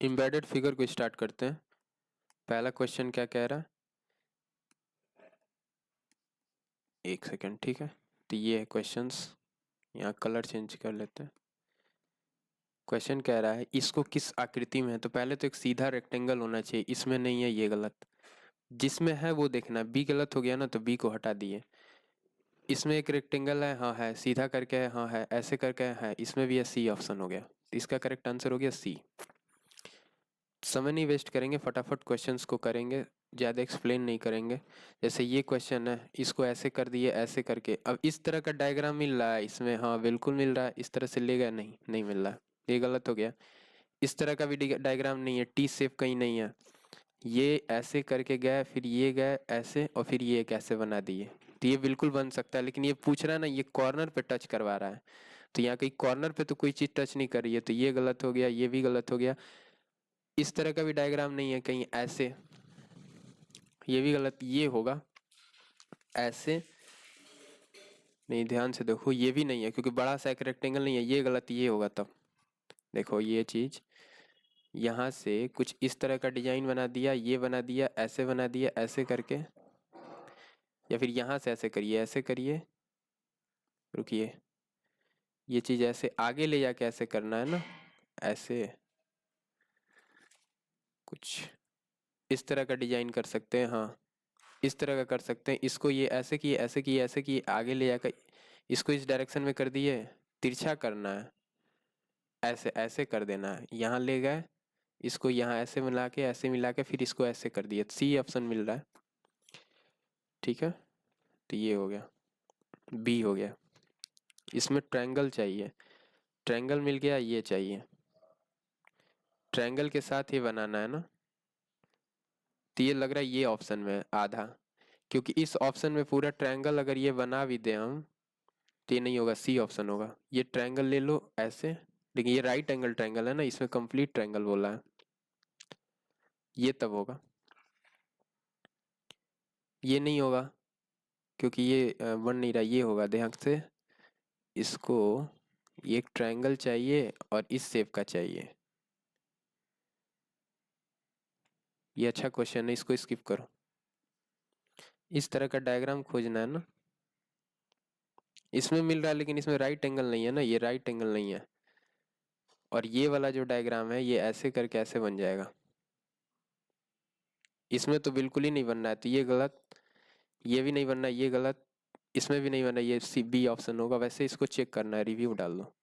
Embedded figure को start करते हैं। पहला क्वेश्चन क्या कह रहा है, एक सेकेंड, ठीक है। तो ये है क्वेश्चंस, यहाँ कलर चेंज कर लेते हैं। क्वेश्चन कह रहा है इसको किस आकृति में है, तो पहले तो एक सीधा रेक्टेंगल होना चाहिए, इसमें नहीं है, ये गलत। जिसमें है वो देखना, बी गलत हो गया ना, तो बी को हटा दिए। इसमें एक रेक्टेंगल है, हाँ है, सीधा करके है, हाँ है, ऐसे करके है, इसमें भी है, सी ऑप्शन हो गया। तो इसका करेक्ट आंसर हो गया सी। समय नहीं वेस्ट करेंगे, फटाफट क्वेश्चंस को करेंगे, ज़्यादा एक्सप्लेन नहीं करेंगे। जैसे ये क्वेश्चन है, इसको ऐसे कर दिए, ऐसे करके, अब इस तरह का डायग्राम मिल रहा है इसमें, हाँ बिल्कुल मिल रहा है। इस तरह से ले गया, नहीं नहीं मिल रहा है, ये गलत हो गया। इस तरह का भी डायग्राम नहीं है, टी शेप कहीं नहीं है। ये ऐसे करके गए, फिर ये गए ऐसे, और फिर ये कैसे बना दिए, तो ये बिल्कुल बन सकता है। लेकिन ये पूछ रहा है ना, ये कॉर्नर पे टच करवा रहा है, तो यहाँ कहीं कॉर्नर पे तो कोई चीज़ टच नहीं कर रही है, तो ये गलत हो गया, ये भी गलत हो गया। इस तरह का भी डायग्राम नहीं है, कहीं ऐसे, ये भी गलत, ये होगा ऐसे, नहीं ध्यान से देखो, ये भी नहीं है क्योंकि बड़ा सा एक रेक्टेंगल नहीं है, ये गलत, ये होगा तब। देखो ये चीज़, यहाँ से कुछ इस तरह का डिजाइन बना दिया, ये बना दिया, ऐसे बना दिया, ऐसे करके, या फिर यहाँ से ऐसे करिए, ऐसे करिए, रुकिए, ये चीज़ ऐसे आगे ले जाके ऐसे करना है ना, ऐसे कुछ इस तरह का डिजाइन कर सकते हैं, हाँ इस तरह का कर सकते हैं। इसको ये ऐसे किए, ऐसे किए, ऐसे किए, आगे ले जाकर इसको इस डायरेक्शन में कर दिए, तिरछा करना है, ऐसे ऐसे कर देना है, यहाँ ले गए, इसको यहाँ ऐसे मिला के, ऐसे मिला के, फिर इसको ऐसे कर दिए, सी ऑप्शन मिल रहा है, ठीक है। तो ये हो गया, बी हो गया। इसमें ट्रायंगल चाहिए, ट्रायंगल मिल गया, ये चाहिए, ट्रायंगल के साथ ही बनाना है ना। तो ये लग रहा है ये ऑप्शन में आधा, क्योंकि इस ऑप्शन में पूरा ट्रायंगल अगर ये बना भी दे हम, तो ये नहीं होगा, सी ऑप्शन होगा। ये ट्रायंगल ले लो ऐसे, लेकिन ये राइट एंगल ट्रायंगल है ना, इसमें कंप्लीट ट्रायंगल बोला है, ये तब होगा। ये नहीं होगा क्योंकि ये बन नहीं रहा, ये होगा, ध्यान से इसको, ये एक ट्रायंगल चाहिए और इस शेप का चाहिए। ये अच्छा क्वेश्चन है, इसको स्किप करो। इस तरह का डायग्राम खोजना है ना, इसमें मिल रहा है लेकिन इसमें राइट एंगल नहीं है ना, ये राइट एंगल नहीं है। और ये वाला जो डायग्राम है, ये ऐसे करके ऐसे बन जाएगा, इसमें तो बिल्कुल ही नहीं बनना है, तो ये गलत, ये भी नहीं बनना, ये गलत, इसमें भी नहीं बनना, ये सी बी ऑप्शन होगा। वैसे इसको चेक करना है, रिव्यू डाल दो।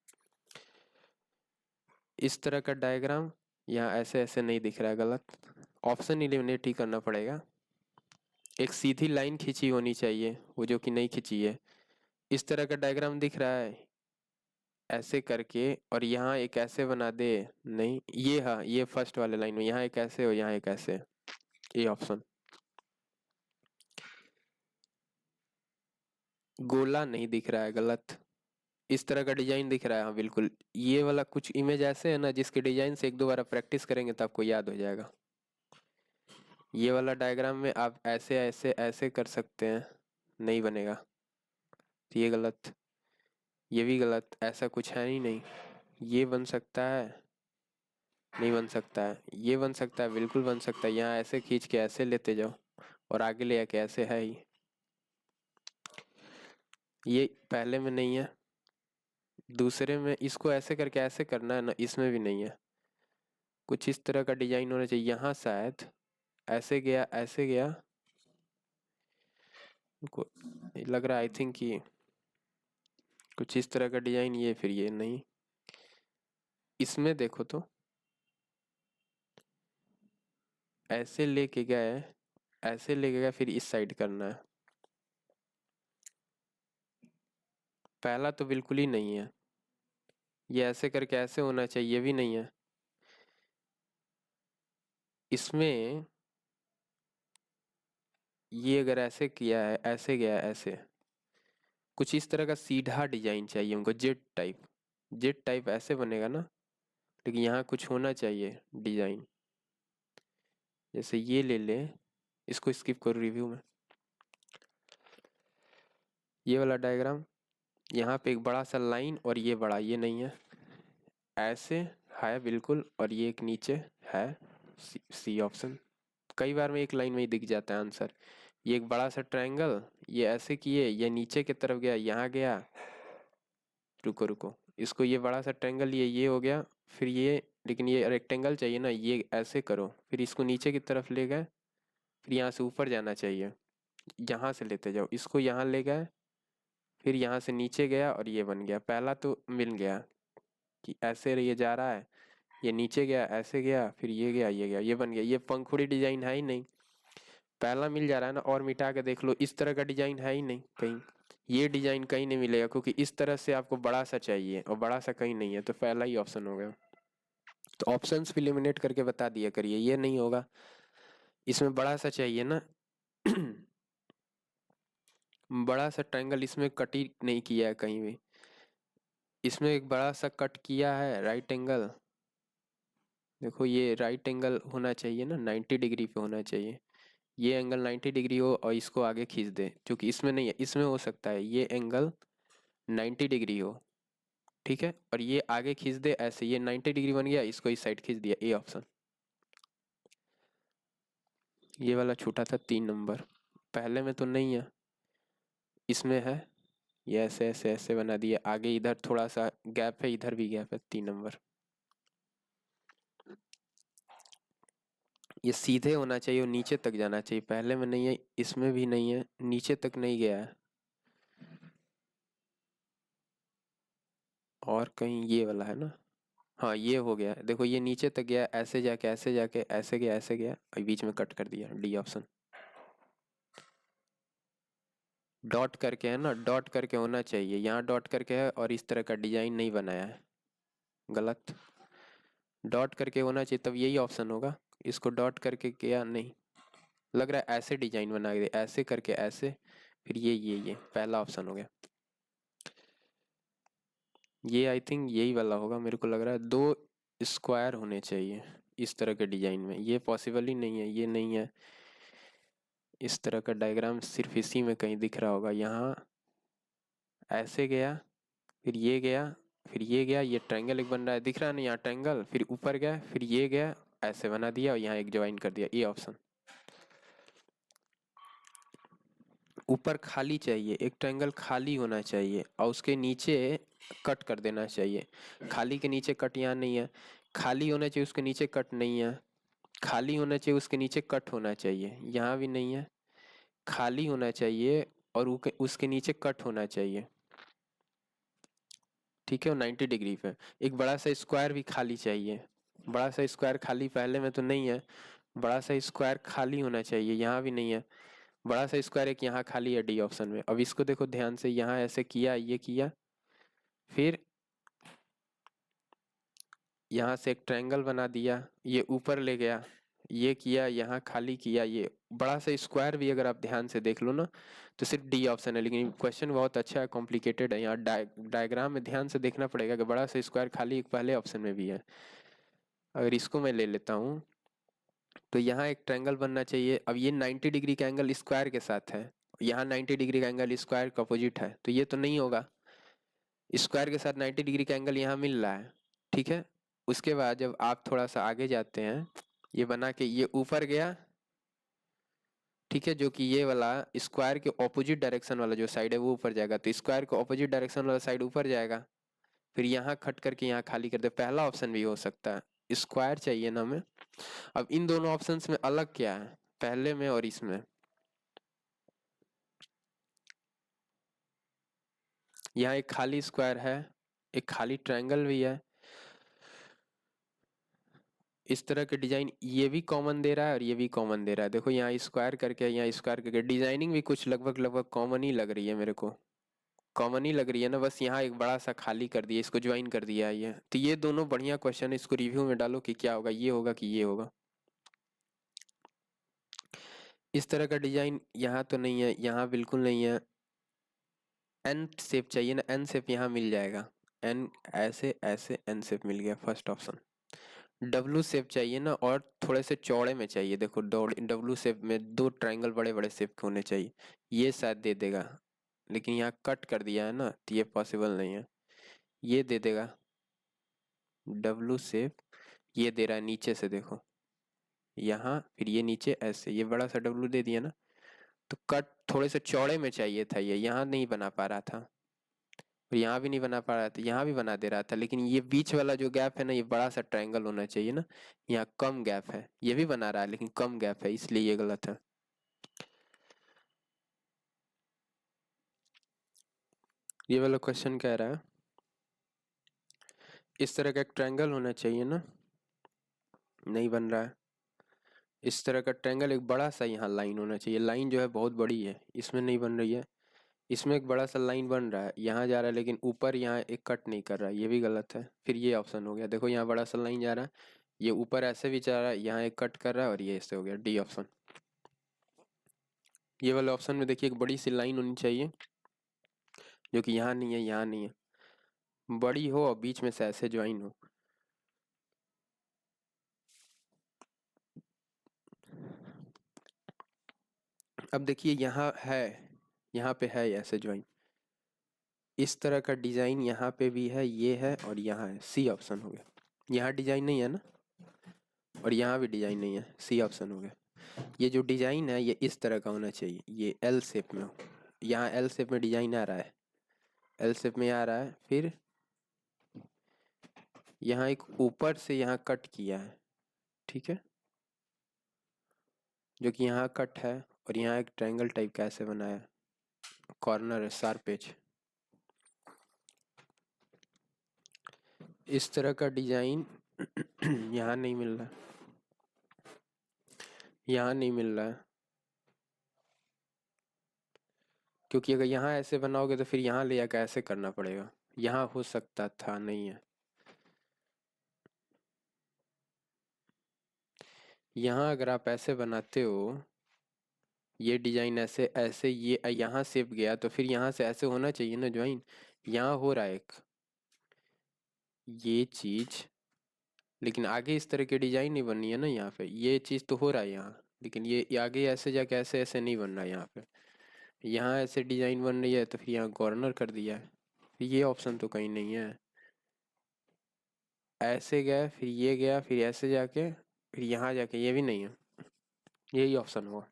इस तरह का डायग्राम यहाँ ऐसे ऐसे नहीं दिख रहा है, गलत, ऑप्शन इलिमिनेट ही करना पड़ेगा। एक सीधी लाइन खींची होनी चाहिए, वो जो कि नहीं खींची है। इस तरह का डायग्राम दिख रहा है ऐसे करके, और यहाँ एक ऐसे बना दे, नहीं ये, हाँ ये फर्स्ट वाले लाइन में, यहाँ एक ऐसे हो, यहाँ एक ऐसे, ये ऑप्शन। गोला नहीं दिख रहा है, गलत। इस तरह का डिजाइन दिख रहा है, हाँ बिल्कुल। ये वाला कुछ इमेज ऐसे है ना, जिसके डिजाइन से एक दो बार प्रैक्टिस करेंगे तो आपको याद हो जाएगा। ये वाला डायग्राम में आप ऐसे ऐसे ऐसे कर सकते हैं, नहीं बनेगा, तो ये गलत, ये भी गलत, ऐसा कुछ है ही नहीं। ये बन सकता है, नहीं बन सकता है, ये बन सकता है, बिल्कुल बन सकता है। यहाँ ऐसे खींच के ऐसे लेते जाओ और आगे ले आके ऐसे है ही, ये पहले में नहीं है, दूसरे में इसको ऐसे करके ऐसे करना है ना, इसमें भी नहीं है। कुछ इस तरह का डिजाइन होना चाहिए, यहाँ शायद ऐसे गया, ऐसे गया, को लग रहा है आई थिंक कि कुछ इस तरह का डिजाइन, ये फिर ये नहीं, इसमें देखो तो ऐसे लेके गए, ऐसे लेके गए, फिर इस साइड करना है। पहला तो बिल्कुल ही नहीं है, ये ऐसे करके ऐसे होना चाहिए, ये भी नहीं है। इसमें ये अगर ऐसे किया है, ऐसे गया ऐसे, कुछ इस तरह का सीधा डिजाइन चाहिए हमको, जेट टाइप, जेट टाइप ऐसे बनेगा ना, लेकिन यहाँ कुछ होना चाहिए डिजाइन। जैसे ये ले ले, इसको स्किप करो रिव्यू में, ये वाला डायग्राम, यहाँ पे एक बड़ा सा लाइन और ये बड़ा, ये नहीं है, ऐसे है बिल्कुल, और ये एक नीचे है सी ऑप्शन। कई बार में एक लाइन में ही दिख जाता है आंसर। ये एक बड़ा सा ट्रायंगल, ये ऐसे किए, ये नीचे की तरफ गया, यहाँ गया, रुको रुको, इसको ये बड़ा सा ट्रायंगल ये हो गया, फिर ये, लेकिन ये रेक्टेंगल चाहिए ना, ये ऐसे करो, फिर इसको नीचे की तरफ ले गए, फिर यहाँ से ऊपर जाना चाहिए, यहाँ से लेते जाओ, इसको यहाँ ले गए, फिर यहाँ से नीचे गया और ये बन गया। पहला तो मिल गया कि ऐसे ये जा रहा है, ये नीचे गया, ऐसे गया, फिर ये गया, ये गया, ये बन गया। ये पंखुड़ी डिजाइन है ही नहीं, पहला मिल जा रहा है ना। और मिटा के देख लो, इस तरह का डिजाइन है ही नहीं कहीं, ये डिजाइन कहीं नहीं मिलेगा, क्योंकि इस तरह से आपको बड़ा सा चाहिए और बड़ा सा कहीं नहीं है, तो पहला ही ऑप्शन हो गया। तो ऑप्शंस भी एलिमिनेट करके बता दिया करिए, ये नहीं होगा, इसमें बड़ा सा चाहिए ना। बड़ा सा ट्रायंगल इसमें कट ही नहीं किया है कहीं भी, इसमें एक बड़ा सा कट किया है राइट एंगल। देखो ये राइट एंगल होना चाहिए ना, 90 डिग्री पे होना चाहिए, ये एंगल 90 डिग्री हो और इसको आगे खींच दे, क्योंकि इसमें नहीं है, इसमें हो सकता है ये एंगल 90 डिग्री हो, ठीक है, और ये आगे खींच दे ऐसे, ये 90 डिग्री बन गया, इसको इस साइड खींच दिया, ए ऑप्शन। ये वाला छूटा था 3 नंबर, पहले में तो नहीं है, इसमें है, ये ऐसे ऐसे ऐसे बना दिया, आगे इधर थोड़ा सा गैप है, इधर भी गैप है, 3 नंबर। ये सीधे होना चाहिए और नीचे तक जाना चाहिए, पहले में नहीं है, इसमें भी नहीं है, नीचे तक नहीं गया है। और कहीं ये वाला है ना, हाँ ये हो गया, देखो ये नीचे तक गया, ऐसे जाके ऐसे जाके ऐसे गया, ऐसे गया और बीच में कट कर दिया, डी ऑप्शन। डॉट करके है ना, डॉट करके होना चाहिए, यहाँ डॉट करके है और इस तरह का डिजाइन नहीं बनाया है, गलत। डॉट करके होना चाहिए, तब यही ऑप्शन होगा, इसको डॉट करके किया नहीं, लग रहा है ऐसे डिजाइन बना के, ऐसे करके ऐसे, फिर ये पहला ऑप्शन हो गया। ये आई थिंक यही वाला होगा, मेरे को लग रहा है 2 स्क्वायर होने चाहिए इस तरह के डिजाइन में, ये पॉसिबल ही नहीं है, ये नहीं है। इस तरह का डायग्राम सिर्फ इसी में कहीं दिख रहा होगा, यहाँ ऐसे गया, फिर ये गया, फिर ये गया, ये ट्रायंगल एक बन रहा है, दिख रहा है ना यहाँ ट्रायंगल, फिर ऊपर गया, फिर ये गया, ऐसे बना दिया और यहाँ एक ज्वाइन कर दिया, ये ऑप्शन। ऊपर खाली चाहिए, एक ट्रायंगल खाली होना चाहिए और उसके नीचे कट कर देना चाहिए, खाली के नीचे कट यहाँ नहीं है, खाली होना चाहिए उसके नीचे कट नहीं है, खाली होना चाहिए उसके नीचे कट होना चाहिए, यहाँ भी नहीं है, खाली होना चाहिए और उसके नीचे कट होना चाहिए, ठीक है, वो 90 डिग्री पे। एक बड़ा सा स्क्वायर भी खाली चाहिए, बड़ा सा स्क्वायर खाली पहले में तो नहीं है, बड़ा सा स्क्वायर खाली होना चाहिए, यहाँ भी नहीं है, बड़ा सा स्क्वायर एक यहाँ खाली है, डी ऑप्शन में। अब इसको देखो ध्यान से, यहाँ ऐसे किया, ये किया, फिर यहाँ से एक ट्रायंगल बना दिया, ये ऊपर ले गया, ये किया, यहाँ खाली किया, ये बड़ा सा स्क्वायर भी अगर आप ध्यान से देख लो ना, तो सिर्फ डी ऑप्शन है। लेकिन क्वेश्चन बहुत अच्छा है, कॉम्प्लिकेटेड है, यहाँ डायग्राम में ध्यान से देखना पड़ेगा कि बड़ा सा स्क्वायर खाली एक पहले ऑप्शन में भी है। अगर इसको मैं ले लेता हूँ, तो यहाँ एक ट्रायंगल बनना चाहिए। अब ये 90 डिग्री का एंगल स्क्वायर के साथ है, यहाँ 90 डिग्री का एंगल स्क्वायर का अपोजिट है, तो ये तो नहीं होगा। स्क्वायर के साथ 90 डिग्री का एंगल यहाँ मिल रहा है, ठीक है। उसके बाद जब आप थोड़ा सा आगे जाते हैं, ये बना के ये ऊपर गया, ठीक है, जो कि ये वाला स्क्वायर के ऑपोजिट डायरेक्शन वाला जो साइड है वो ऊपर जाएगा, तो स्क्वायर के ऑपोजिट डायरेक्शन वाला साइड ऊपर जाएगा, फिर यहाँ कट करके यहाँ खाली कर दे, पहला ऑप्शन भी हो सकता है। स्क्वायर चाहिए ना हमें। अब इन दोनों ऑप्शंस में अलग क्या है, पहले में और इसमें, यहाँ एक खाली स्क्वायर है, एक खाली ट्रायंगल भी है, इस तरह के डिजाइन ये भी कॉमन दे रहा है और ये भी कॉमन दे रहा है। देखो यहाँ स्क्वायर करके, यहाँ स्क्वायर करके, डिजाइनिंग भी कुछ लगभग लगभग कॉमन ही लग रही है मेरे को, कॉमन ही लग रही है ना, बस यहाँ एक बड़ा सा खाली कर दिया, इसको ज्वाइन कर दिया है ये। तो ये दोनों बढ़िया क्वेश्चन है, इसको रिव्यू में डालो कि क्या होगा, ये होगा कि ये होगा। इस तरह का डिजाइन यहाँ तो नहीं है, यहाँ बिल्कुल नहीं है। एन शेप चाहिए ना, एन शेप यहाँ मिल जाएगा, एन ऐसे ऐसे एन शेप मिल गया, फर्स्ट ऑप्शन। डब्लू शेप चाहिए ना, और थोड़े से चौड़े में चाहिए, देखो डब्लू शेप में 2 ट्रायंगल बड़े बड़े शेप के होने चाहिए, ये शायद दे देगा, लेकिन यहाँ कट कर दिया है ना, तो ये पॉसिबल नहीं है, ये दे देगा डब्लू शेप, ये दे रहा है नीचे से, देखो यहाँ, फिर ये नीचे ऐसे, ये बड़ा सा डब्लू दे दिया ना, तो कट थोड़े से चौड़े में चाहिए था, ये यहाँ नहीं बना पा रहा था, और यहाँ भी नहीं बना पा रहा था, यहाँ भी बना दे रहा था, लेकिन ये बीच वाला जो गैप है ना, ये बड़ा सा ट्रायंगल होना चाहिए ना, यहाँ कम गैप है, ये भी बना रहा है लेकिन कम गैप है, इसलिए ये गलत है। ये वाला क्वेश्चन कह रहा है इस तरह का एक ट्रायंगल होना चाहिए ना, नहीं बन रहा है। इस तरह का ट्रायंगल, एक बड़ा सा यहाँ लाइन होना चाहिए, लाइन जो है बहुत बड़ी है, इसमें नहीं बन रही है। इसमें एक बड़ा सा लाइन बन रहा है, यहाँ जा रहा है, लेकिन ऊपर यहाँ एक कट नहीं कर रहा है, ये भी गलत है। फिर ये ऑप्शन हो गया, देखो यहाँ बड़ा सा लाइन जा रहा है, ये ऊपर ऐसे भी जा रहा है, यहाँ एक कट कर रहा है, और ये ऐसे हो गया, डी ऑप्शन। ये वाले ऑप्शन में देखिए एक बड़ी सी लाइन होनी चाहिए, जो कि यहाँ नहीं है, यहाँ नहीं है, बड़ी हो और बीच में से ऐसे ज्वाइन हो। अब देखिए यहाँ पे है ऐसे ज्वाइन, इस तरह का डिजाइन यहाँ पे भी है, ये है और यहाँ है, सी ऑप्शन हो गया। यहाँ डिजाइन नहीं है ना, और यहाँ भी डिजाइन नहीं है, सी ऑप्शन हो गया। ये जो डिजाइन है ये इस तरह का होना चाहिए, ये एल शेप में हो, यहाँ एल शेप में डिजाइन आ रहा है, एल शेप में आ रहा है, फिर यहाँ एक ऊपर से यहाँ कट किया है, ठीक है, जो कि यहाँ कट है, और यहाँ एक ट्रायंगल टाइप का ऐसे बनाया, कॉर्नर है, शार्प एज, इस तरह का डिजाइन यहाँ नहीं मिल रहा, यहाँ नहीं मिल रहा है, क्योंकि अगर यहाँ ऐसे बनाओगे तो फिर यहाँ ले जाकर ऐसे करना पड़ेगा, यहाँ हो सकता था, नहीं है। यहाँ अगर आप ऐसे बनाते हो, ये डिजाइन ऐसे ऐसे, ये यहाँ शेप गया, तो फिर यहाँ से ऐसे होना चाहिए ना ज्वाइन, यहाँ हो रहा है एक ये चीज, लेकिन आगे इस तरह की डिजाइन नहीं बननी है ना, यहाँ पे ये चीज तो हो रहा है यहाँ, लेकिन ये आगे ऐसे जाके ऐसे ऐसे नहीं बन रहा है यहाँ पे, यहाँ ऐसे डिजाइन बन रही है, तो फिर यहाँ कॉर्नर कर दिया है, ये ऑप्शन तो कहीं नहीं है। ऐसे गया, फिर ये गया, फिर ऐसे जाके, फिर यहाँ जाके, ये भी नहीं है, यही ऑप्शन हुआ।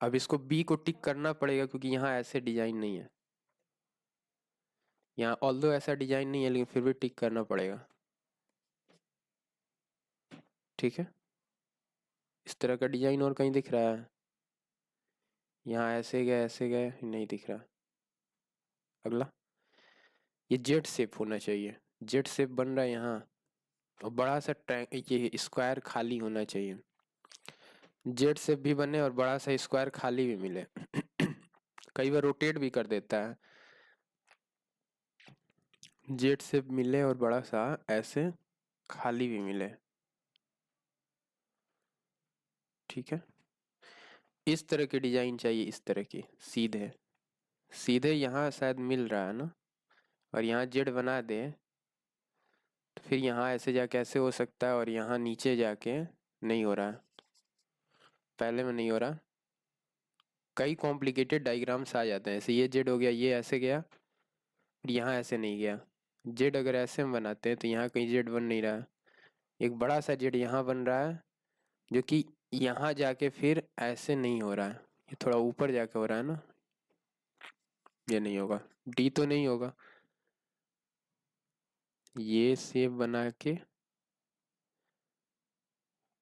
अब इसको बी को टिक करना पड़ेगा, क्योंकि यहाँ ऐसे डिजाइन नहीं है, यहाँ ऑल्दो ऐसा डिजाइन नहीं है, लेकिन फिर भी टिक करना पड़ेगा, ठीक है। इस तरह का डिजाइन और कहीं दिख रहा है, यहाँ ऐसे गए नहीं दिख रहा। अगला, ये जेड शेप होना चाहिए, जेड शेप बन रहा है यहाँ, और बड़ा सा ये स्क्वायर खाली होना चाहिए, जेड शेप भी बने और बड़ा सा स्क्वायर खाली भी मिले कई बार रोटेट भी कर देता है, जेड शेप मिले और बड़ा सा ऐसे खाली भी मिले, ठीक है। इस तरह की डिजाइन चाहिए, इस तरह की सीधे सीधे, यहाँ शायद मिल रहा है ना, और यहाँ जेड बना दे, तो फिर यहाँ ऐसे जाके ऐसे हो सकता है, और यहाँ नीचे जाके नहीं हो रहा है, पहले में नहीं हो रहा, कई कॉम्प्लिकेटेड डायग्राम्स आ जाते हैं, ऐसे ये जेड हो गया, ये ऐसे गया, फिर यहाँ ऐसे नहीं गया, जेड अगर ऐसे हम बनाते हैं तो यहाँ कहीं जेड बन नहीं रहा है, एक बड़ा सा जेड यहाँ बन रहा है, जो कि यहाँ जाके फिर ऐसे नहीं हो रहा है, ये थोड़ा ऊपर जाके हो रहा है ना, ये नहीं होगा, डी तो नहीं होगा, ये शेप बना के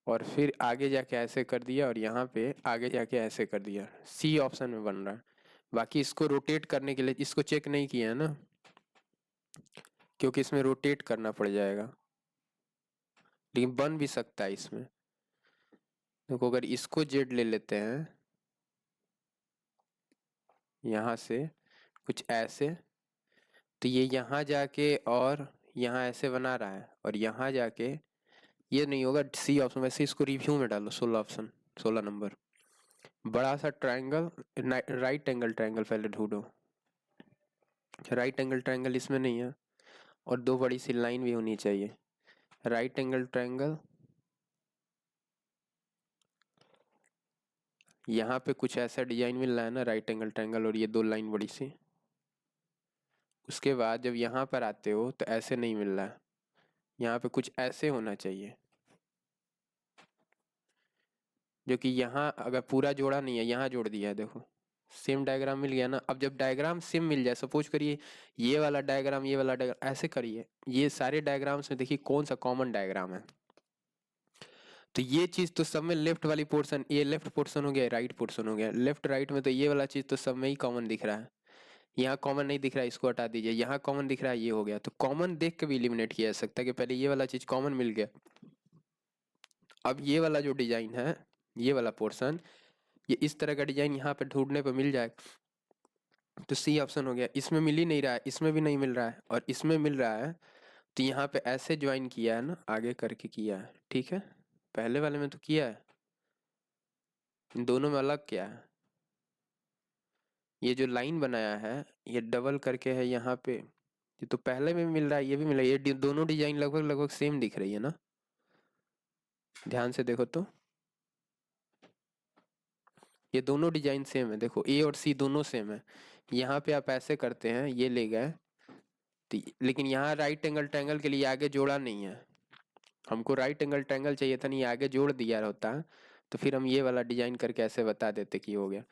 और फिर आगे जाके ऐसे कर दिया, और यहाँ पे आगे जाके ऐसे कर दिया, सी ऑप्शन में बन रहा है। बाकी इसको रोटेट करने के लिए इसको चेक नहीं किया है ना, क्योंकि इसमें रोटेट करना पड़ जाएगा, लेकिन बन भी सकता है इसमें। देखो अगर इसको जेड ले लेते हैं यहाँ से कुछ ऐसे, तो ये यहाँ जाके और यहाँ ऐसे बना रहा है, और यहाँ जाके ये नहीं होगा, सी ऑप्शन। वैसे इसको रिव्यू में डालो, 16 ऑप्शन, 16 नंबर, बड़ा सा ट्रायंगल, राइट एंगल ट्रायंगल पहले ढूंढो, राइट एंगल ट्रायंगल इसमें नहीं है, और दो बड़ी सी लाइन भी होनी चाहिए, राइट एंगल ट्रायंगल, यहाँ पे कुछ ऐसा डिजाइन मिल रहा है ना, राइट एंगल ट्रायंगल, और ये दो लाइन बड़ी सी, उसके बाद जब यहाँ पर आते हो तो ऐसे नहीं मिल रहा है, यहाँ पे कुछ ऐसे होना चाहिए, जो कि यहाँ अगर पूरा जोड़ा नहीं है, यहाँ जोड़ दिया है, देखो सेम डायग्राम मिल गया ना। अब जब डायग्राम सेम मिल जाए, सपोज करिए ये वाला डायग्राम, ये वाला डायग्राम, ऐसे करिए, ये सारे डायग्राम्स में देखिए कौन सा कॉमन डायग्राम है। तो ये चीज तो सब में लेफ्ट वाली पोर्शन, ये लेफ्ट पोर्शन हो गया, राइट पोर्शन हो गया, लेफ्ट राइट में तो ये वाला चीज तो सब में ही कॉमन दिख रहा है। यहाँ कॉमन नहीं दिख रहा है, इसको हटा दीजिए, यहाँ कॉमन दिख रहा है, ये हो गया। तो कॉमन देख के भी एलिमिनेट किया जा सकता है कि पहले ये वाला चीज कॉमन मिल गया, अब ये वाला जो डिजाइन है, ये वाला पोर्शन, ये इस तरह का डिजाइन यहाँ पे ढूंढने पे मिल जाए, तो सी ऑप्शन हो गया। इसमें मिल ही नहीं रहा है, इसमें भी नहीं मिल रहा है, और इसमें मिल रहा है, तो यहाँ पे ऐसे ज्वाइन किया है ना, आगे करके किया है, ठीक है। पहले वाले में तो किया है, इन दोनों में अलग क्या है, ये जो लाइन बनाया है ये डबल करके है यहाँ पे, ये तो पहले में भी मिल रहा है, ये भी मिल रहा है, ये दोनों डिजाइन लगभग लगभग सेम दिख रही है ना, ध्यान से देखो तो ये दोनों डिजाइन सेम है, देखो ए और सी दोनों सेम है। यहाँ पे आप ऐसे करते हैं, ये ले गए, तो लेकिन यहाँ राइट एंगल ट्रायंगल के लिए आगे जोड़ा नहीं है, हमको राइट एंगल ट्रायंगल चाहिए था, नहीं आगे जोड़ दिया होता, तो फिर हम ये वाला डिजाइन करके ऐसे बता देते कि हो गया।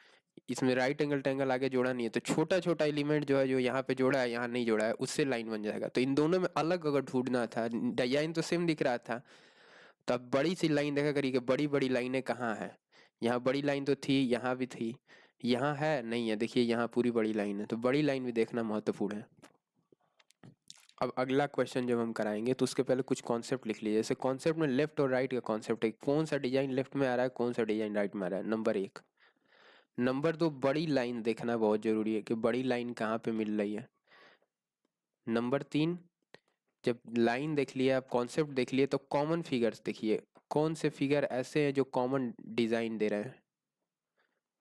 इसमें राइट एंगल ट्रायंगल आगे जोड़ा नहीं है, तो छोटा छोटा एलिमेंट जो है, जो यहाँ पे जोड़ा है यहाँ नहीं जोड़ा है, उससे लाइन बन जाएगा। तो इन दोनों में अलग अगर ढूंढना था, डिजाइन तो सेम दिख रहा था, तो अब बड़ी सी लाइन देखा करिए कि बड़ी बड़ी लाइनें कहाँ है। यहाँ बड़ी लाइन तो थी, यहाँ भी थी, यहाँ है नहीं है, देखिए यहाँ पूरी बड़ी लाइन है, तो बड़ी लाइन भी देखना महत्वपूर्ण है। अब अगला क्वेश्चन जब हम कराएंगे तो उसके पहले कुछ कॉन्सेप्ट लिख लीजिए। जैसे कॉन्सेप्ट में लेफ्ट और राइट का कॉन्सेप्ट है, कौन सा डिजाइन लेफ्ट में आ रहा है, कौन सा डिजाइन राइट में आ रहा है, नंबर एक। नंबर दो, बड़ी लाइन देखना बहुत जरूरी है कि बड़ी लाइन कहाँ पे मिल रही है। नंबर तीन, जब लाइन देख लिया, आप कॉन्सेप्ट देख लिए, तो कॉमन फिगर्स देखिए, कौन से फिगर ऐसे हैं जो कॉमन डिजाइन दे रहे हैं,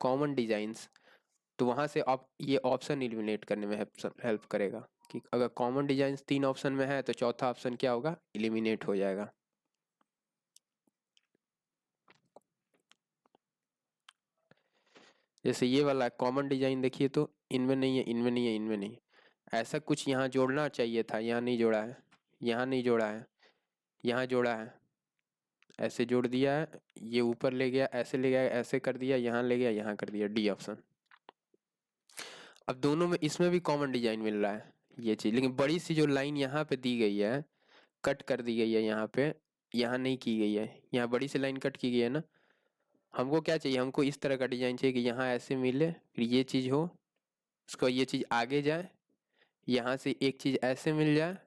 कॉमन डिजाइंस। तो वहां से आप ये ऑप्शन एलिमिनेट करने में हेल्प करेगा कि अगर कॉमन डिजाइंस तीन ऑप्शन में है तो चौथा ऑप्शन क्या होगा, एलिमिनेट हो जाएगा। जैसे ये वाला कॉमन डिजाइन देखिए, तो इनमें नहीं है, इनमें नहीं है, इनमें नहीं है। ऐसा कुछ यहाँ जोड़ना चाहिए था, यहाँ नहीं जोड़ा है, यहाँ नहीं जोड़ा है, यहाँ जोड़ा है, ऐसे जोड़ दिया है, ये ऊपर ले गया, ऐसे ले गया, ऐसे कर दिया, यहाँ ले गया, यहाँ कर दिया, डी ऑप्शन। अब दोनों में, इसमें भी कॉमन डिजाइन मिल रहा है ये चीज, लेकिन बड़ी सी जो लाइन यहाँ पे दी गई है, कट कर दी गई है यहाँ पे, यहाँ नहीं की गई है, यहाँ बड़ी सी लाइन कट की गई है ना। हमको क्या चाहिए, हमको इस तरह का डिजाइन चाहिए कि यहाँ ऐसे मिले, फिर ये चीज हो, उसको ये चीज आगे जाए, यहाँ से एक चीज ऐसे मिल जाए,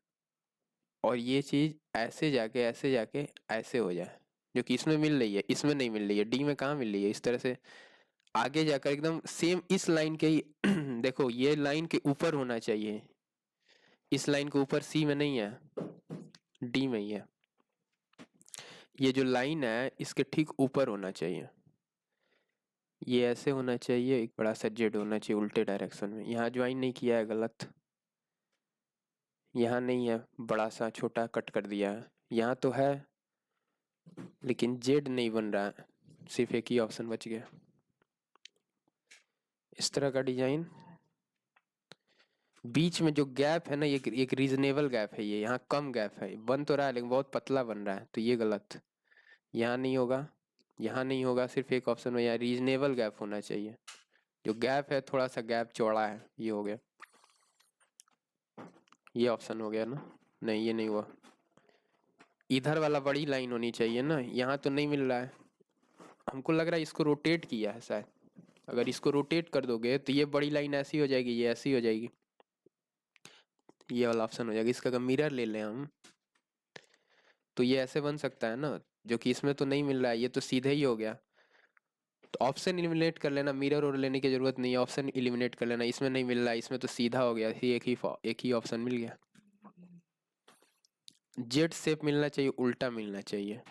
और ये चीज ऐसे जाके ऐसे हो जाए, जो कि इसमें मिल रही है, इसमें नहीं मिल रही है, डी में कहाँ मिल रही है, इस तरह से आगे जाकर एकदम सेम इस लाइन के ही देखो ये लाइन के ऊपर होना चाहिए, इस लाइन के ऊपर, सी में नहीं है, डी में ही है। ये जो लाइन है इसके ठीक ऊपर होना चाहिए, ये ऐसे होना चाहिए, एक बड़ा सा जेड होना चाहिए उल्टे डायरेक्शन में। यहाँ ज्वाइन नहीं किया है, गलत, यहाँ नहीं है, बड़ा सा छोटा कट कर दिया है, यहाँ तो है लेकिन जेड नहीं बन रहा है, सिर्फ एक ही ऑप्शन बच गया। इस तरह का डिजाइन, बीच में जो गैप है ना, ये एक रीजनेबल गैप है, ये यहाँ कम गैप है, बन तो रहा है लेकिन बहुत पतला बन रहा है, तो ये गलत, यहाँ नहीं होगा, यहाँ नहीं होगा, सिर्फ एक ऑप्शन में यहाँ रीजनेबल गैप होना चाहिए, जो गैप है थोड़ा सा गैप चौड़ा है, ये हो गया, ये ऑप्शन हो गया ना, नहीं ये नहीं हुआ। इधर वाला बड़ी लाइन होनी चाहिए ना, यहाँ तो नहीं मिल रहा है, हमको लग रहा है इसको रोटेट किया है शायद, अगर इसको रोटेट कर दोगे तो ये बड़ी लाइन ऐसी हो जाएगी, ये ऐसी हो जाएगी, ये वाला ऑप्शन हो जाएगा। इसका अगर मिरर ले लें हम, तो ये ऐसे बन सकता है ना, जो कि इसमें तो नहीं मिल रहा है, ये तो सीधे ही हो गया। तो ऑप्शन एलिमिनेट कर लेना, मिरर और लेने की जरूरत नहीं है, ऑप्शन एलिमिनेट कर लेना, इसमें नहीं मिल रहा है, इसमें तो सीधा हो गया, एक ही ऑप्शन मिल गया। जेड शेप मिलना चाहिए, उल्टा मिलना चाहिए,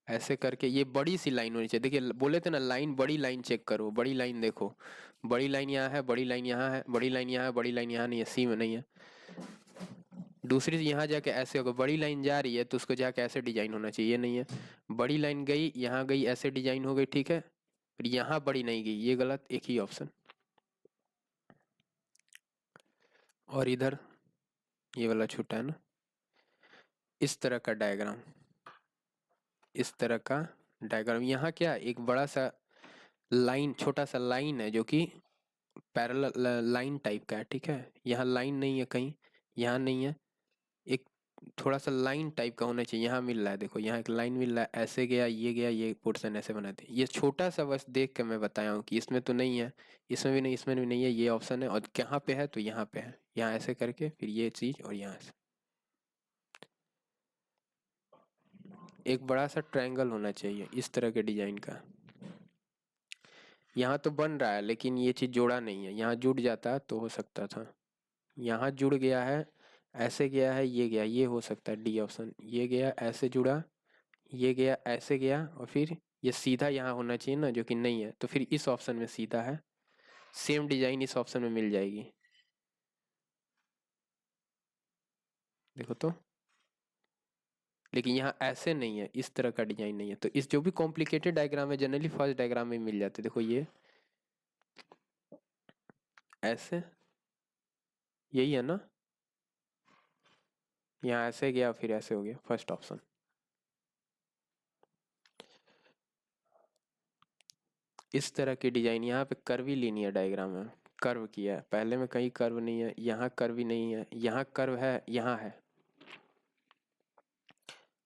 ऐसे करके ये बड़ी सी लाइन होनी चाहिए। देखिए बोले थे ना, लाइन, बड़ी लाइन चेक करो, बड़ी लाइन देखो, बड़ी लाइन यहाँ है, बड़ी लाइन यहाँ है, बड़ी लाइन यहाँ है, बड़ी लाइन यहाँ नहीं है, सी में नहीं है। दूसरी यहाँ जाके ऐसे होगा, बड़ी लाइन जा रही है तो उसको जाके ऐसे डिजाइन होना चाहिए, ये नहीं है। बड़ी लाइन गई, यहाँ गई, ऐसे डिजाइन हो गई, ठीक है, फिर यहाँ बड़ी नहीं गई, ये गलत, एक ही ऑप्शन। और इधर ये वाला छूटा है ना, इस तरह का डायग्राम, इस तरह का डायग्राम। यहाँ क्या एक बड़ा सा लाइन, छोटा सा लाइन है जो कि पैरेलल लाइन टाइप का है, ठीक है। यहाँ लाइन नहीं है कहीं, यहाँ नहीं है, एक थोड़ा सा लाइन टाइप का होना चाहिए। यहाँ मिल रहा है, देखो यहाँ एक लाइन मिल रहा है, ऐसे गया, ये पोर्शन ऐसे बनाते हैं। ये छोटा सा बस देख के मैं बताया हूँ कि इसमें तो नहीं है, इसमें भी नहीं, इसमें भी नहीं है, ये ऑप्शन है। और कहाँ पे है, तो यहाँ पे है। यहाँ ऐसे करके फिर ये चीज, और यहाँ से एक बड़ा सा ट्रायंगल होना चाहिए इस तरह के डिजाइन का। यहाँ तो बन रहा है लेकिन ये चीज जोड़ा नहीं है, यहाँ जुड़ जाता तो हो सकता था। यहाँ जुड़ गया है, ऐसे गया है, ये गया, ये हो सकता है डी ऑप्शन। ये गया ऐसे जुड़ा, ये गया ऐसे गया, और फिर ये सीधा यहाँ होना चाहिए ना, जो कि नहीं है, तो फिर इस ऑप्शन में सीधा है। सेम डिजाइन इस ऑप्शन में मिल जाएगी, देखो तो। लेकिन यहाँ ऐसे नहीं है, इस तरह का डिजाइन नहीं है। तो इस जो भी कॉम्प्लिकेटेड डायग्राम है जनरली फर्स्ट डायग्राम में मिल जाते हैं। देखो ये ऐसे, यही है ना, यहाँ ऐसे गया फिर ऐसे हो गया, फर्स्ट ऑप्शन। इस तरह की डिजाइन, यहाँ पे कर्वी लीनियर डायग्राम है, कर्व किया है। पहले में कहीं कर्व नहीं है, यहाँ कर्व ही नहीं है, यहाँ कर्व है, यहाँ है,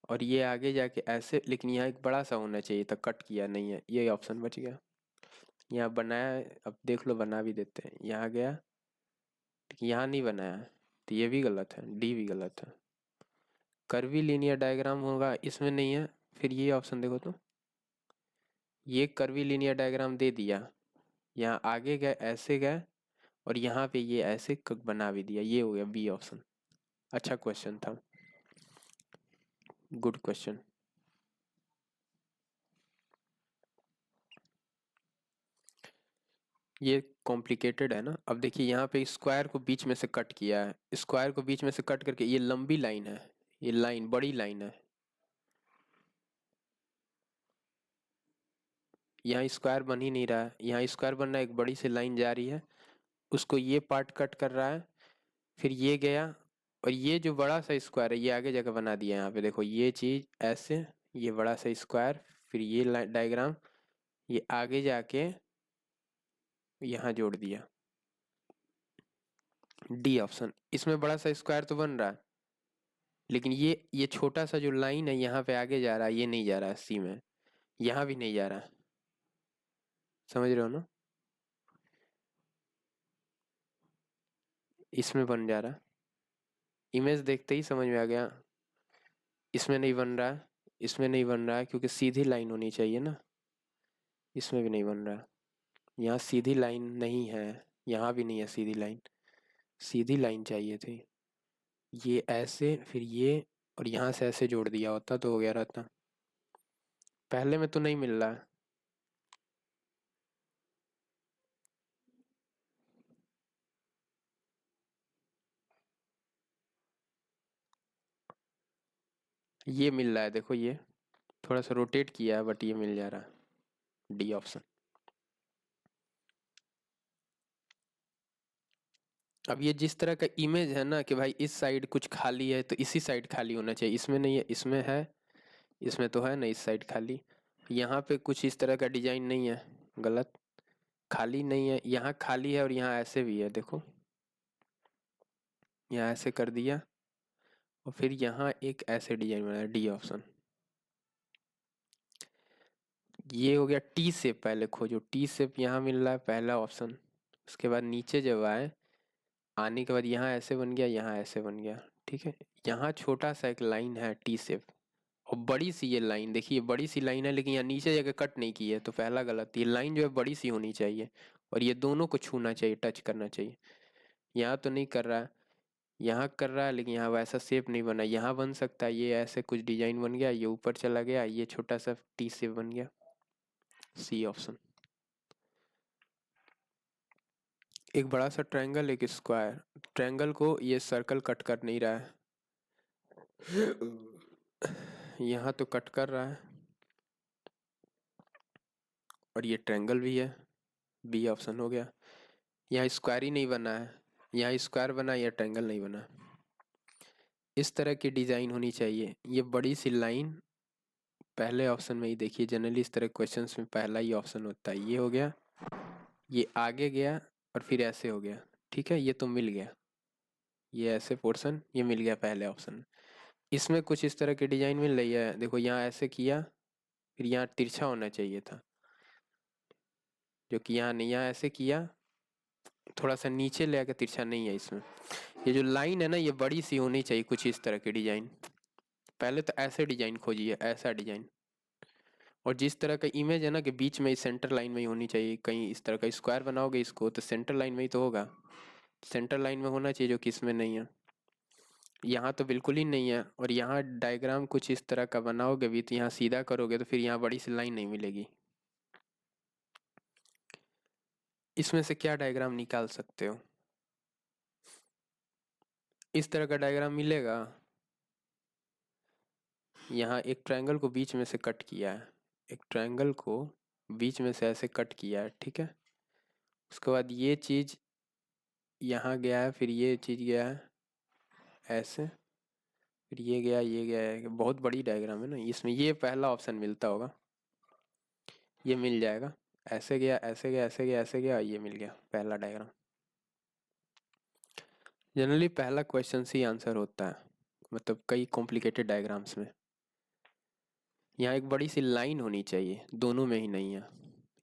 और ये आगे जाके ऐसे। लेकिन यहाँ एक बड़ा सा होना चाहिए था, कट किया नहीं है, ये ऑप्शन बच गया। यहाँ बनाया है, अब देख लो बना भी देते हैं। यहाँ गया, लेकिन यहाँ नहीं बनाया है, तो ये भी गलत है, डी भी गलत है। कर्वी लीनियर डायग्राम होगा, इसमें नहीं है। फिर ये ऑप्शन देखो तो, ये कर्वी लीनियर डायग्राम दे दिया, यहाँ आगे गए ऐसे गए, और यहाँ पे ये ऐसे बना भी दिया, ये हो गया बी ऑप्शन। अच्छा क्वेश्चन था, गुड क्वेश्चन। ये कॉम्प्लिकेटेड है ना। अब देखिए यहाँ पे स्क्वायर को बीच में से कट किया है, स्क्वायर को बीच में से कट करके ये लंबी लाइन है, ये लाइन बड़ी लाइन है। यहाँ स्क्वायर बन ही नहीं रहा है, यहाँ स्क्वायर बन रहा है, एक बड़ी सी लाइन जा रही है, उसको ये पार्ट कट कर रहा है। फिर ये गया, और ये जो बड़ा सा स्क्वायर है ये आगे जाकर बना दिया। यहाँ पे देखो ये चीज ऐसे, ये बड़ा सा स्क्वायर, फिर ये डायग्राम, ये आगे जाके यहाँ जोड़ दिया, डी ऑप्शन। इसमें बड़ा सा स्क्वायर तो बन रहा है, लेकिन ये छोटा सा जो लाइन है यहाँ पे आगे जा रहा है, ये नहीं जा रहा है सी में, यहाँ भी नहीं जा रहा है। समझ रहे हो ना, इसमें बन जा रहा है। इमेज देखते ही समझ में आ गया। इसमें नहीं बन रहा है, इसमें नहीं बन रहा है, क्योंकि सीधी लाइन होनी चाहिए ना। इसमें भी नहीं बन रहा है, यहाँ सीधी लाइन नहीं है, यहाँ भी नहीं है सीधी लाइन, सीधी लाइन चाहिए थी। ये ऐसे, फिर ये, और यहाँ से ऐसे जोड़ दिया होता तो हो गया रहता। पहले में तो नहीं मिल रहा है। ये मिल रहा है, देखो ये थोड़ा सा रोटेट किया है, बट ये मिल जा रहा है, डी ऑप्शन। अब ये जिस तरह का इमेज है ना कि भाई इस साइड कुछ खाली है, तो इसी साइड खाली होना चाहिए, इसमें नहीं है, इसमें है, इसमें तो है ना इस साइड खाली। यहाँ पे कुछ इस तरह का डिजाइन नहीं है, गलत, खाली नहीं है, यहाँ खाली है, और यहाँ ऐसे भी है, देखो यहाँ ऐसे कर दिया, और फिर यहाँ एक ऐसे डिजाइन बनाया, डी ऑप्शन। ये हो गया टी शेप, पहले खोजो टी शेप, यहाँ मिल रहा है पहला ऑप्शन। उसके बाद नीचे जब आए, आने के बाद यहाँ ऐसे बन गया, यहाँ ऐसे बन गया, ठीक है। यहाँ छोटा सा एक लाइन है टी शेप, और बड़ी सी ये लाइन देखिए, बड़ी सी लाइन है, लेकिन यहाँ नीचे जगह कट नहीं की है, तो पहला गलत। ये लाइन जो है बड़ी सी होनी चाहिए, और ये दोनों को छूना चाहिए, टच करना चाहिए। यहाँ तो नहीं कर रहा है, यहाँ कर रहा है, लेकिन यहाँ वैसा शेप नहीं बना। यहाँ बन सकता है, ये ऐसे कुछ डिजाइन बन गया, ये ऊपर चला गया, ये छोटा सा टी शेप बन गया, सी ऑप्शन। एक बड़ा सा ट्रायंगल, एक स्क्वायर, ट्रायंगल को ये सर्कल कट कर नहीं रहा है, यहाँ तो कट कर रहा है, और ये ट्रायंगल भी है, बी ऑप्शन हो गया। यहाँ स्क्वायर ही नहीं बना है, यहाँ स्क्वायर बना, या ट्रायंगल नहीं बना। इस तरह की डिजाइन होनी चाहिए। ये बड़ी सी लाइन पहले ऑप्शन में ही देखिए, जनरली इस तरह क्वेश्चंस में पहला ही ऑप्शन होता है। ये हो गया, ये आगे गया और फिर ऐसे हो गया। ठीक है, ये तो मिल गया, ये ऐसे पोर्शन ये मिल गया पहले ऑप्शन में। इसमें कुछ इस तरह की डिजाइन मिल रही है, देखो यहाँ ऐसे किया, फिर यहाँ तिरछा होना चाहिए था, जो कि यहाँ नहीं, यहाँ ऐसे किया, थोड़ा सा नीचे ले आकर तिरछा नहीं है इसमें। ये जो लाइन है ना, ये बड़ी सी होनी चाहिए, कुछ इस तरह की डिजाइन। पहले तो ऐसे डिजाइन खोजिए, ऐसा डिजाइन। और जिस तरह का इमेज है ना कि बीच में सेंटर लाइन में ही होनी चाहिए, कहीं इस तरह का स्क्वायर बनाओगे इसको तो सेंटर लाइन में ही तो होगा, सेंटर लाइन में होना चाहिए, जो कि इसमें नहीं है। यहाँ तो बिल्कुल ही नहीं है। और यहाँ डायग्राम कुछ इस तरह का बनाओगे भी तो यहाँ सीधा करोगे तो फिर यहाँ बड़ी सी लाइन नहीं मिलेगी। इसमें से क्या डायग्राम निकाल सकते हो? इस तरह का डायग्राम मिलेगा। यहाँ एक ट्रायंगल को बीच में से कट किया है, एक ट्रायंगल को बीच में से ऐसे कट किया है, ठीक है। उसके बाद ये चीज़ यहाँ गया है, फिर ये चीज़ गया है ऐसे, फिर ये गया है। बहुत बड़ी डायग्राम है ना, इसमें ये पहला ऑप्शन मिलता होगा, ये मिल जाएगा। ऐसे गया, ऐसे गया, ऐसे गया, ऐसे गया, ये मिल गया पहला डायग्राम। जनरली पहला क्वेश्चन से ही आंसर होता है, मतलब कई कॉम्प्लिकेटेड डायग्राम्स में। यहाँ एक बड़ी सी लाइन होनी चाहिए, दोनों में ही नहीं है।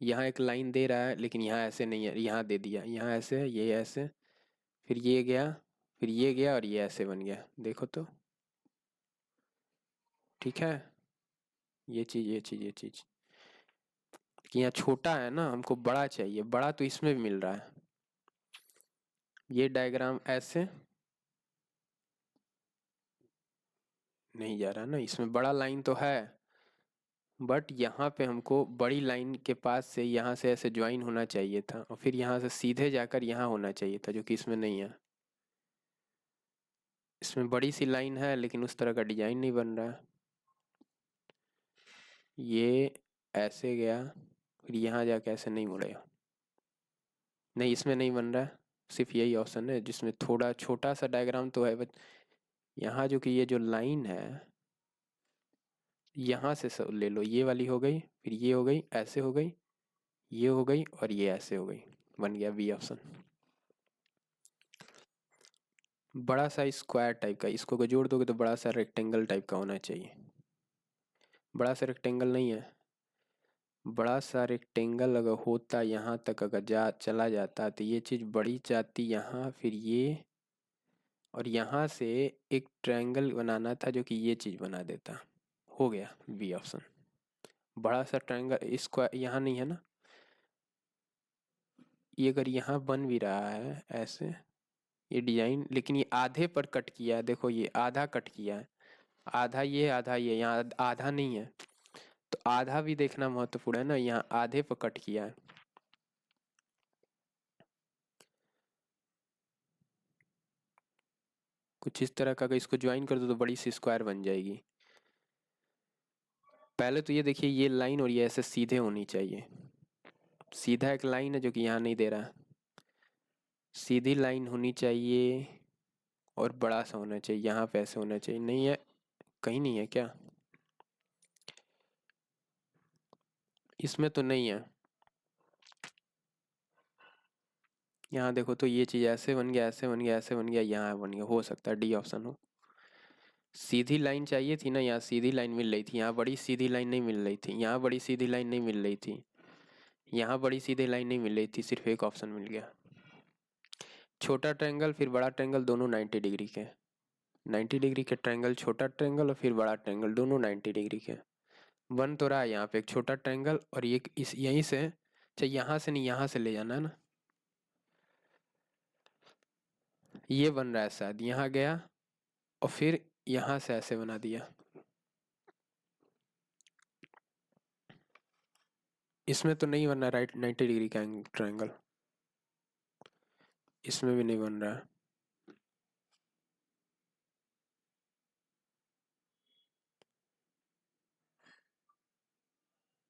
यहाँ एक लाइन दे रहा है लेकिन यहाँ ऐसे नहीं है, यहाँ दे दिया, यहाँ ऐसे है, ये ऐसे, फिर ये गया, फिर ये गया और ये ऐसे बन गया, देखो तो। ठीक है, ये चीज़, ये चीज़, ये चीज़ कि यहाँ छोटा है ना, हमको बड़ा चाहिए, बड़ा तो इसमें भी मिल रहा है। ये डायग्राम ऐसे नहीं जा रहा ना, इसमें बड़ा लाइन तो है, बट यहाँ पे हमको बड़ी लाइन के पास से यहाँ से ऐसे ज्वाइन होना चाहिए था और फिर यहाँ से सीधे जाकर यहाँ होना चाहिए था, जो कि इसमें नहीं है। इसमें बड़ी सी लाइन है लेकिन उस तरह का डिजाइन नहीं बन रहा है। ये ऐसे गया, फिर यहाँ जाके ऐसे नहीं मुड़ेगा, नहीं इसमें नहीं बन रहा है। सिर्फ यही ऑप्शन है जिसमें थोड़ा छोटा सा डायग्राम तो है, बट यहाँ जो कि ये जो लाइन है, यहाँ से ले लो, ये वाली हो गई, फिर ये हो गई, ऐसे हो गई, ये हो गई और ये ऐसे हो गई, बन गया बी ऑप्शन। बड़ा सा स्क्वायर टाइप का, इसको अगर जोड़ दोगे तो बड़ा सा रेक्टेंगल टाइप का होना चाहिए। बड़ा सा रेक्टेंगल नहीं है, बड़ा सा रेक्टेंगल अगर होता यहाँ तक, अगर चला जाता तो ये चीज़ बड़ी जाती यहाँ, फिर ये, और यहाँ से एक ट्रायंगल बनाना था जो कि ये चीज़ बना देता। हो गया बी ऑप्शन। बड़ा सा ट्रायंगल स्क्वायर यहाँ नहीं है ना, ये अगर यहाँ बन भी रहा है ऐसे ये डिजाइन, लेकिन ये आधे पर कट किया है, देखो ये आधा कट किया है, आधा ये आधा ये, यहाँ आधा नहीं है, तो आधा भी देखना महत्वपूर्ण है ना, यहाँ आधे पर कट किया है। कुछ इस तरह का, अगर इसको ज्वाइन कर दो तो बड़ी सी स्क्वायर बन जाएगी। पहले तो ये देखिए, ये लाइन और ये ऐसे सीधे होनी चाहिए। सीधा एक लाइन है जो कि यहाँ नहीं दे रहा, सीधी लाइन होनी चाहिए और बड़ा सा होना चाहिए, यहाँ पे ऐसे होना चाहिए, नहीं है, कहीं नहीं है क्या, इसमें तो नहीं है। यहाँ देखो तो ये चीज़ ऐसे बन गया, ऐसे बन गया, ऐसे बन गया, यहाँ बन गया, हो सकता है डी ऑप्शन हो। सीधी लाइन चाहिए थी ना, यहाँ सीधी लाइन मिल रही थी, यहाँ बड़ी सीधी लाइन नहीं मिल रही थी, यहाँ बड़ी सीधी लाइन नहीं मिल रही थी, यहाँ बड़ी सीधी लाइन नहीं मिल रही थी, सिर्फ एक ऑप्शन मिल गया। छोटा ट्रायंगल फिर बड़ा ट्रायंगल दोनों 90 डिग्री के, 90 डिग्री के ट्रायंगल, छोटा ट्रायंगल और फिर बड़ा ट्रायंगल, दोनों 90 डिग्री के। बन तो रहा है यहाँ पे एक छोटा ट्रायंगल और ये इस यहीं से, अच्छा यहाँ से नहीं, यहाँ से ले जाना है ना, ये बन रहा है शायद, यहाँ गया और फिर यहाँ से ऐसे बना दिया। इसमें तो नहीं बन रहा राइट 90 डिग्री का ट्रायंगल, इसमें भी नहीं बन रहा है।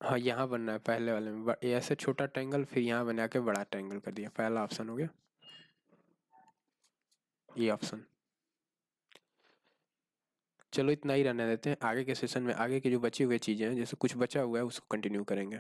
हाँ यहाँ बनना है पहले वाले में, ऐसे छोटा ट्रायंगल फिर यहाँ बना के बड़ा ट्रायंगल कर दिया, पहला ऑप्शन हो गया ये ऑप्शन। चलो इतना ही रहने देते हैं, आगे के सेशन में आगे की जो बची हुई चीज़ें हैं, जैसे कुछ बचा हुआ है उसको कंटिन्यू करेंगे।